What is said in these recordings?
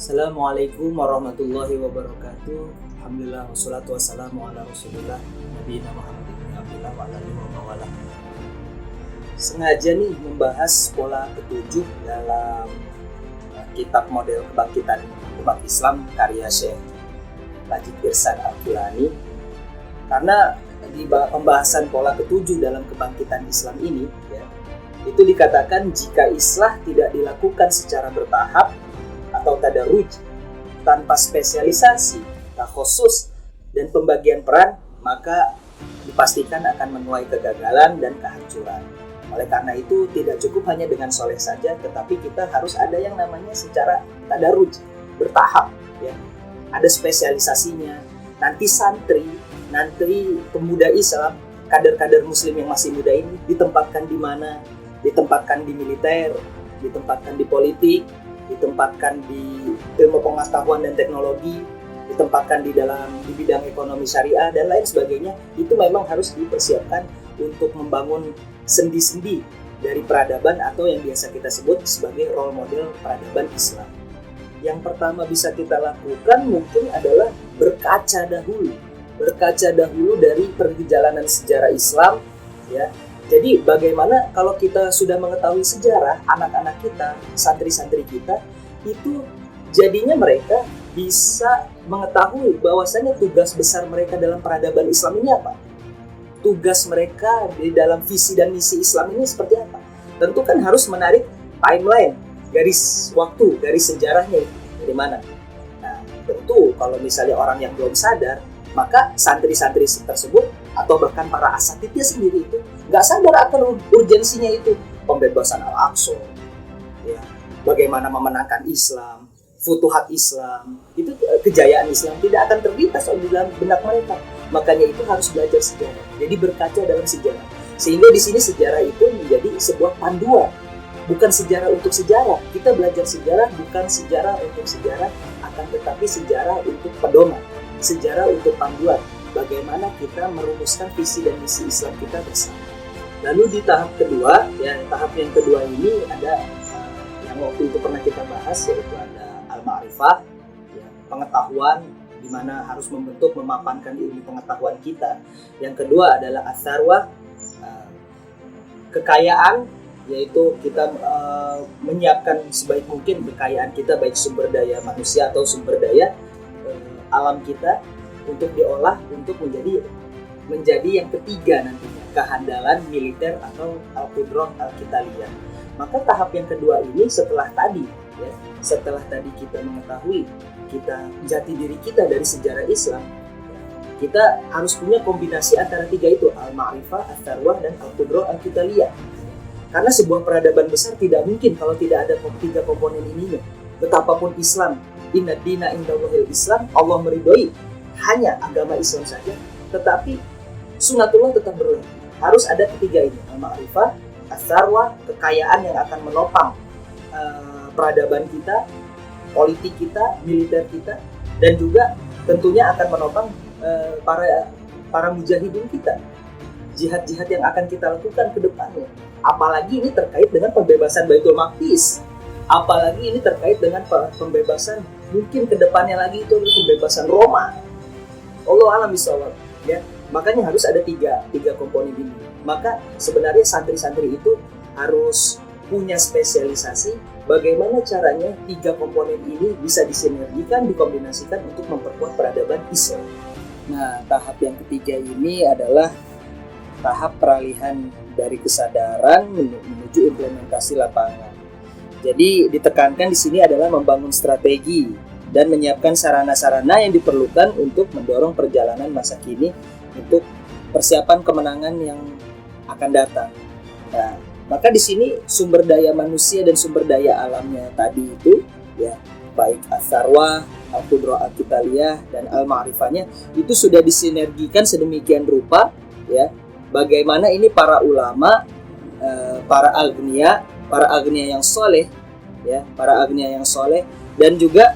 Assalamualaikum warahmatullahi wabarakatuh. Alhamdulillah wassalatu wassalamu ala Rasulillah Nabiyina Muhammad ibn Abdullah wa ala alihi wa mawalah. Sengaja nih membahas pola ketujuh dalam kitab model kebangkitan umat Islam karya Syekh Majid Irsad Al-Kilani, karena di pembahasan pola ketujuh dalam kebangkitan Islam ini itu dikatakan jika islah tidak dilakukan secara bertahap atau tadaruj, tanpa spesialisasi, khusus dan pembagian peran, maka dipastikan akan menuai kegagalan dan kehancuran. Oleh karena itu tidak cukup hanya dengan soleh saja, tetapi kita harus ada yang namanya secara tadaruj, bertahap, ya. Ada spesialisasinya. Nanti santri, nanti pemuda Islam, kader-kader Muslim yang masih muda ini ditempatkan di mana? Ditempatkan di militer, ditempatkan di politik, ditempatkan di ilmu pengetahuan dan teknologi, ditempatkan di bidang ekonomi syariah dan lain sebagainya. Itu memang harus dipersiapkan untuk membangun sendi-sendi dari peradaban atau yang biasa kita sebut sebagai role model peradaban Islam. Yang pertama bisa kita lakukan mungkin adalah berkaca dahulu dari perjalanan sejarah Islam, ya. Jadi bagaimana kalau kita sudah mengetahui sejarah, anak-anak kita, santri-santri kita, itu jadinya mereka bisa mengetahui bahwasannya tugas besar mereka dalam peradaban Islam ini apa? Tugas mereka di dalam visi dan misi Islam ini seperti apa? Tentu kan harus menarik timeline, garis waktu, garis sejarahnya dari mana? Nah, tentu kalau misalnya orang yang belum sadar, maka santri-santri tersebut atau bahkan para asatidnya sendiri itu nggak sadar akan urgensinya itu pembebasan Al-Aqsa, ya, bagaimana memenangkan Islam, futuhat Islam, itu kejayaan Islam tidak akan terlintas di dalam benak mereka. Makanya itu harus belajar sejarah. Jadi berkaca dalam sejarah, sehingga di sini sejarah itu menjadi sebuah panduan, bukan sejarah untuk sejarah. Kita belajar sejarah bukan sejarah untuk sejarah, akan tetapi sejarah untuk pedoman, sejarah untuk panduan. Bagaimana kita merumuskan visi dan misi Islam kita bersama. Lalu di tahap kedua, ya, tahap yang kedua ini ada yang waktu itu pernah kita bahas, yaitu ada al-ma'rifah, ya, pengetahuan, di mana harus membentuk, memapankan ilmu pengetahuan kita. Yang kedua adalah as-sarwah, kekayaan, yaitu kita menyiapkan sebaik mungkin kekayaan kita, baik sumber daya manusia atau sumber daya alam kita, untuk diolah untuk menjadi yang ketiga nantinya, kehandalan militer atau al-qudrah al-qitaliyah. Maka tahap yang kedua ini setelah tadi kita mengetahui kita jati diri kita dari sejarah Islam, kita harus punya kombinasi antara tiga itu, al-ma'rifah, as-sarwah, dan al-qudrah al-qitaliyah. Karena sebuah peradaban besar tidak mungkin kalau tidak ada tiga komponen ininya. Betapapun Islam, inna dina indallahil Islam, Allah meridhoi hanya agama Islam saja, tetapi sunatullah tetap berlaku. Harus ada ketiga ini, al-ma'rifah, as-sarwah, kekayaan yang akan menopang peradaban kita, politik kita, militer kita, dan juga tentunya akan menopang para mujahidin kita, jihad-jihad yang akan kita lakukan ke depannya. Apalagi ini terkait dengan pembebasan Baitul Maqdis, apalagi ini terkait dengan pembebasan, mungkin ke depannya lagi itu pembebasan Roma. Allah alam bisawab, ya. Makanya harus ada tiga komponen ini. Maka sebenarnya santri-santri itu harus punya spesialisasi bagaimana caranya tiga komponen ini bisa disinergikan, dikombinasikan untuk memperkuat peradaban Islam. Nah, tahap yang ketiga ini adalah tahap peralihan dari kesadaran menuju implementasi lapangan. Jadi ditekankan di sini adalah membangun strategi dan menyiapkan sarana-sarana yang diperlukan untuk mendorong perjalanan masa kini untuk persiapan kemenangan yang akan datang. Nah, maka di sini sumber daya manusia dan sumber daya alamnya tadi itu, ya, baik as-sarwah, al-qudrah al-qitaliyah, dan al-ma'rifahnya itu sudah disinergikan sedemikian rupa, ya. Bagaimana ini para ulama, para agniya yang soleh, ya, para agniya yang soleh, dan juga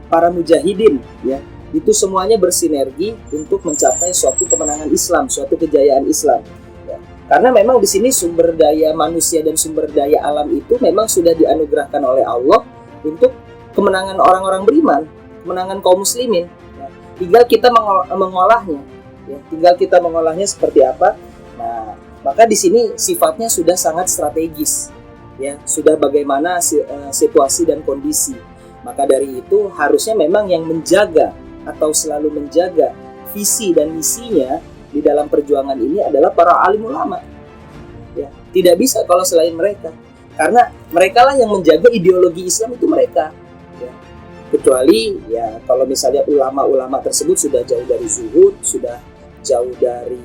para mujahidin, ya, itu semuanya bersinergi untuk mencapai suatu kemenangan Islam, suatu kejayaan Islam, ya. Karena memang di sini sumber daya manusia dan sumber daya alam itu memang sudah dianugerahkan oleh Allah untuk kemenangan orang-orang beriman, kemenangan kaum muslimin. Nah, tinggal kita mengolahnya, ya, tinggal kita mengolahnya seperti apa. Nah, maka di sini sifatnya sudah sangat strategis, ya, sudah bagaimana situasi dan kondisi. Maka dari itu harusnya memang yang menjaga atau selalu menjaga visi dan misinya di dalam perjuangan ini adalah para alim ulama. Ya, tidak bisa kalau selain mereka, karena mereka lah yang menjaga ideologi Islam itu mereka. Ya. Kecuali ya kalau misalnya ulama-ulama tersebut sudah jauh dari zuhud, sudah jauh dari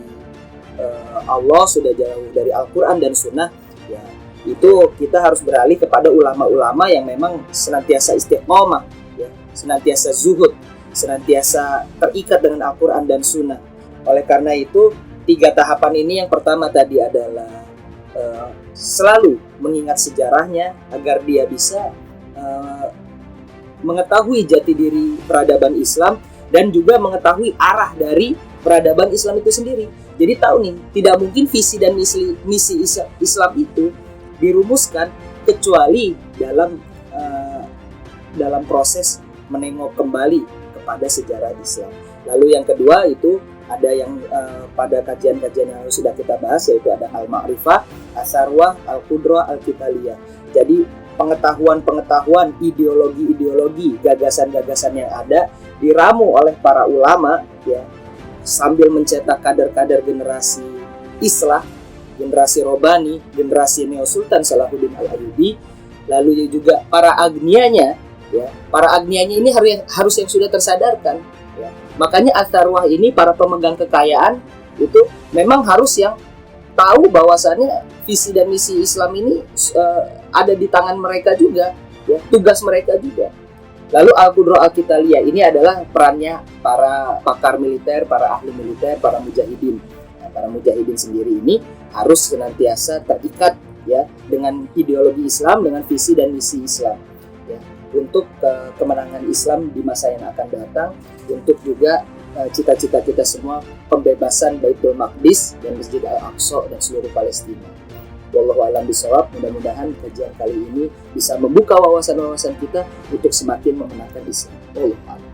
Allah, sudah jauh dari Al-Quran dan Sunnah, ya itu kita harus beralih kepada ulama-ulama yang memang senantiasa istiqomah, ya, senantiasa zuhud, senantiasa terikat dengan Al-Quran dan Sunnah. Oleh karena itu 3 tahapan ini, yang pertama tadi adalah selalu mengingat sejarahnya agar dia bisa mengetahui jati diri peradaban Islam dan juga mengetahui arah dari peradaban Islam itu sendiri. Jadi tahu nih, tidak mungkin visi dan misi Islam itu dirumuskan kecuali dalam proses menengok kembali kepada sejarah Islam. Lalu yang kedua itu ada yang pada kajian-kajian yang sudah kita bahas, yaitu ada al-ma'rifah, as-sarwah, al-qudrah, al-kitaliyah. Jadi pengetahuan-pengetahuan, ideologi-ideologi, gagasan-gagasan yang ada diramu oleh para ulama, ya, sambil mencetak kader-kader generasi Islah, generasi Robani, generasi Neo Sultan Salahuddin Al-Ayyubi, lalu juga para agnianya, ya, para agnianya ini harus yang sudah tersadarkan. Ya. Makanya as-sarwah ini, para pemegang kekayaan itu memang harus yang tahu bahwasannya visi dan misi Islam ini ada di tangan mereka juga, ya, tugas mereka juga. Lalu al-qudrah al-kitaliyah ini adalah perannya para pakar militer, para ahli militer, para mujahidin. Nah, para mujahidin sendiri ini harus senantiasa terikat, ya, dengan ideologi Islam, dengan visi dan misi Islam, ya, untuk kemenangan Islam di masa yang akan datang, untuk juga cita-cita kita semua pembebasan Baitul Maqdis dan Masjid Al-Aqsa dan seluruh Palestina. Wallahu a'lam bishawab. Mudah-mudahan kajian kali ini bisa membuka wawasan-wawasan kita untuk semakin memenangkan Islam. Wallahu a'lam.